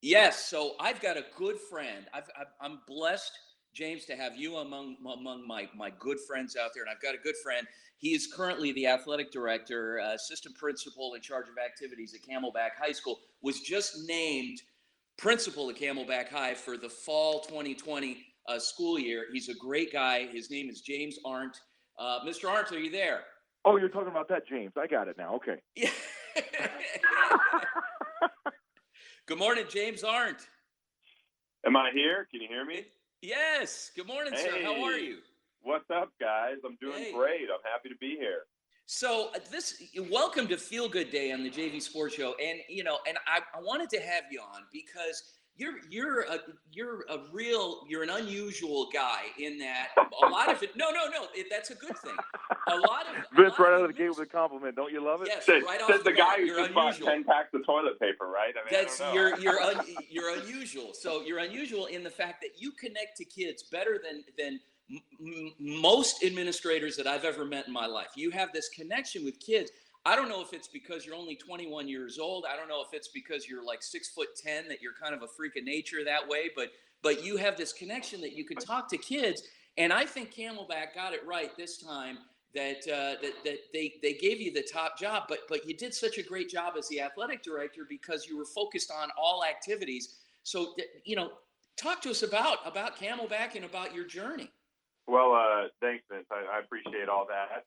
Yes, so I've got a good friend. I'm blessed, James, to have you among my good friends out there. And I've got a good friend. He is currently the athletic director, assistant principal in charge of activities at Camelback High School. Was just named principal at Camelback High for the fall 2020 school year. He's a great guy. His name is James Arndt. Mr. Arndt, are you there? Oh, you're talking about that, James. I got it now. Okay. Yeah. Good morning, James Arndt. Am I here? Can you hear me? Yes. Good morning, sir. How are you? What's up, guys? I'm doing great. I'm happy to be here. So welcome to Feel Good Day on the JV Sports Show, and I wanted to have you on because you're an unusual guy in that a lot of it. No, that's a good thing. Vince, right out of the gate with a compliment. Don't you love it? Yes, Said, right said off the the guy bat, who you're just unusual. bought 10 packs of toilet paper, right? I mean, That's I don't know. you're unusual. So you're unusual in the fact that you connect to kids better than most administrators that I've ever met in my life. You have this connection with kids. I don't know if it's because you're only 21 years old. I don't know if it's because you're like 6'10", that you're kind of a freak of nature that way. But you have this connection that you can talk to kids. And I think Camelback got it right this time that they gave you the top job. But you did such a great job as the athletic director because you were focused on all activities. So talk to us about Camelback and about your journey. Well, thanks, Vince. I appreciate all that.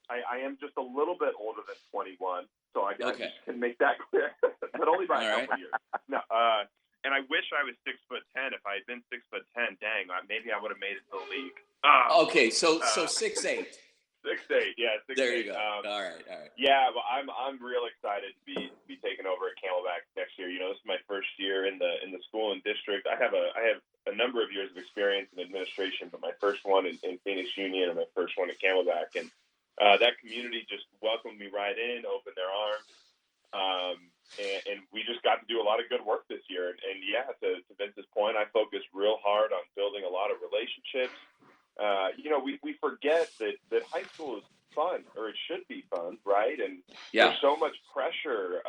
I am just a little bit older than 21, so I just can make that clear, but only by a couple years. No, and I wish I was 6'10". If I had been 6'10", dang, maybe I would have made it to the league. Okay, so 6'8". 6'8", yeah, 6'8". There you go. All right. Yeah, well, I'm real excited to be taking over at Camelback next year. This is my first year in the school and district. I have a number of years of experience in administration, but my first one in Phoenix Union and my first one at Camelback, and that community just welcomed me right in, opened their arms, and we just got to do a lot of good work this year. And yeah, to Vince's point, I focused real hard on building a lot of relationships. We forget that high school is fun, or it should be fun, right? And there's so much pressure,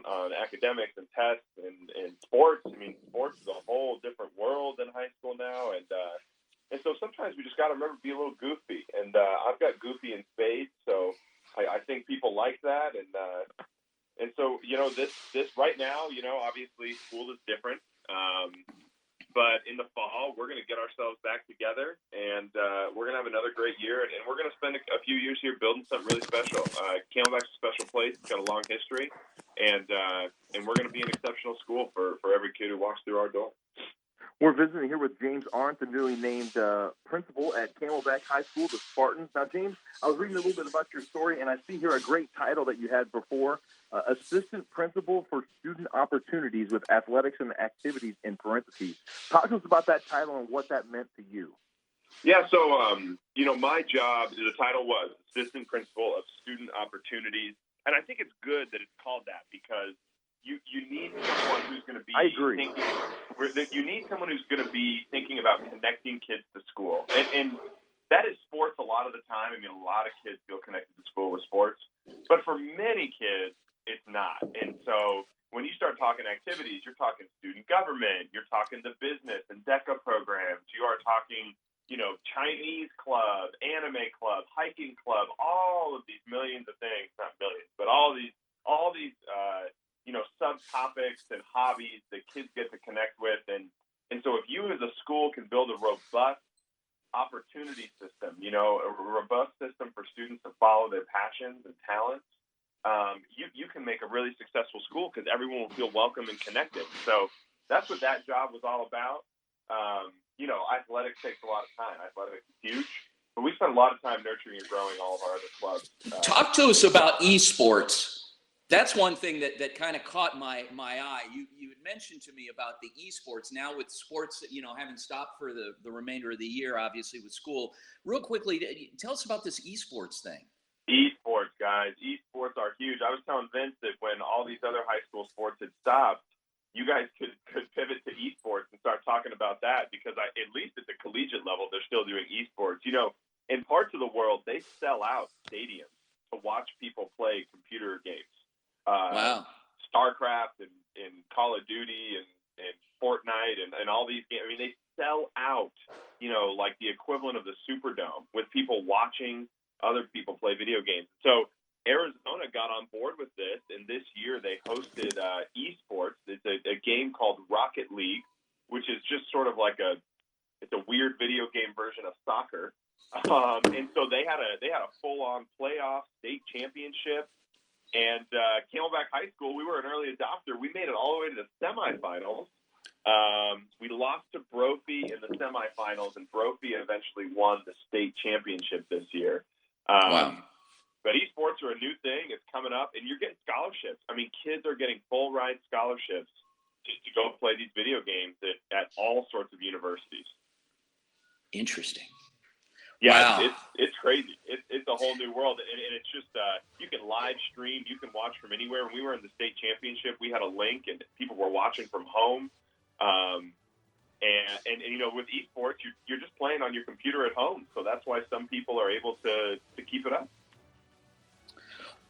on academics and tests and sports. I mean, sports is a whole different world in high school now, and so sometimes we just got to remember to be a little goofy. And I've got goofy in spades, so I think people like that. And so this right now, obviously school is different. But in the fall, we're going to get ourselves back together, and we're going to have another great year, and we're going to spend a few years here building something really special. Camelback's a special place. It's got a long history, and we're going to be an exceptional school for every kid who walks through our door. We're visiting here with James Arndt, the newly named principal at Camelback High School, the Spartans. Now, James, I was reading a little bit about your story, and I see here a great title that you had before, Assistant Principal for Student Opportunities with Athletics and Activities in parentheses. Talk to us about that title and what that meant to you. Yeah, so, my job, the title was Assistant Principal of Student Opportunities, and I think it's good that it's called that because you need someone who's going to be you need someone who's going to be thinking about connecting kids to school. And that is sports a lot of the time. I mean, a lot of kids feel connected to school with sports. But for many kids, it's not. And so when you start talking activities, you're talking student government, you're talking the business and DECA programs, you are talking, Chinese club, anime club, hiking club, all of these millions of things, not millions, but all these subtopics and hobbies that kids get to connect with. And so if you as a school can build a robust opportunity system, a robust system for students to follow their passions and talents, you can make a really successful school because everyone will feel welcome and connected. So that's what that job was all about. Athletics takes a lot of time. Athletics is huge. But we spend a lot of time nurturing and growing all of our other clubs. Talk to us about esports. That's one thing that kind of caught my eye. You had mentioned to me about the esports. Now with sports, having stopped for the remainder of the year, obviously with school. Real quickly, tell us about this esports thing. Esports, guys. Esports are huge. I was telling Vince that when all these other high school sports had stopped, you guys could pivot to esports and start talking about that because at least at the collegiate level, they're still doing esports. In parts of the world, they sell out stadiums to watch people play computer games. Wow. StarCraft and Call of Duty and Fortnite and all these games. I mean, they sell out, like the equivalent of the Superdome with people watching other people play video games. So Arizona got on board with this, and this year they hosted esports. It's a game called Rocket League, which is just sort of like it's a weird video game version of soccer. And so they had a full-on playoff state championship. And Camelback High School, we were an early adopter. We made it all the way to the semifinals. We lost to Brophy in the semifinals, and Brophy eventually won the state championship this year. Wow. But esports are a new thing. It's coming up, and you're getting scholarships. I mean, kids are getting full-ride scholarships to go play these video games at all sorts of universities. Interesting. Yeah, wow. it's crazy. It's a whole new world, and it's just you can live stream, you can watch from anywhere. When we were in the state championship, we had a link, and people were watching from home. And with esports, you're just playing on your computer at home, so that's why some people are able to keep it up.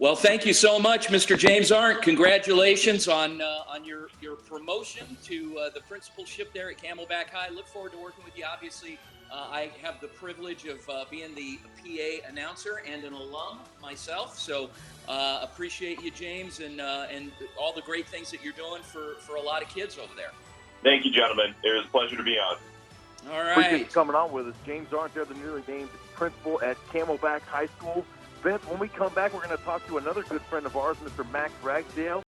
Well, thank you so much, Mr. James Arndt. Congratulations on your promotion to the principalship there at Camelback High. Look forward to working with you. Obviously, I have the privilege of being the PA announcer and an alum myself. So appreciate you, James, and all the great things that you're doing for a lot of kids over there. Thank you, gentlemen. It was a pleasure to be on. All right. Appreciate you coming on with us. James Arndt, there, the newly named principal at Camelback High School. Vince, when we come back, we're going to talk to another good friend of ours, Mr. Max Ragsdale.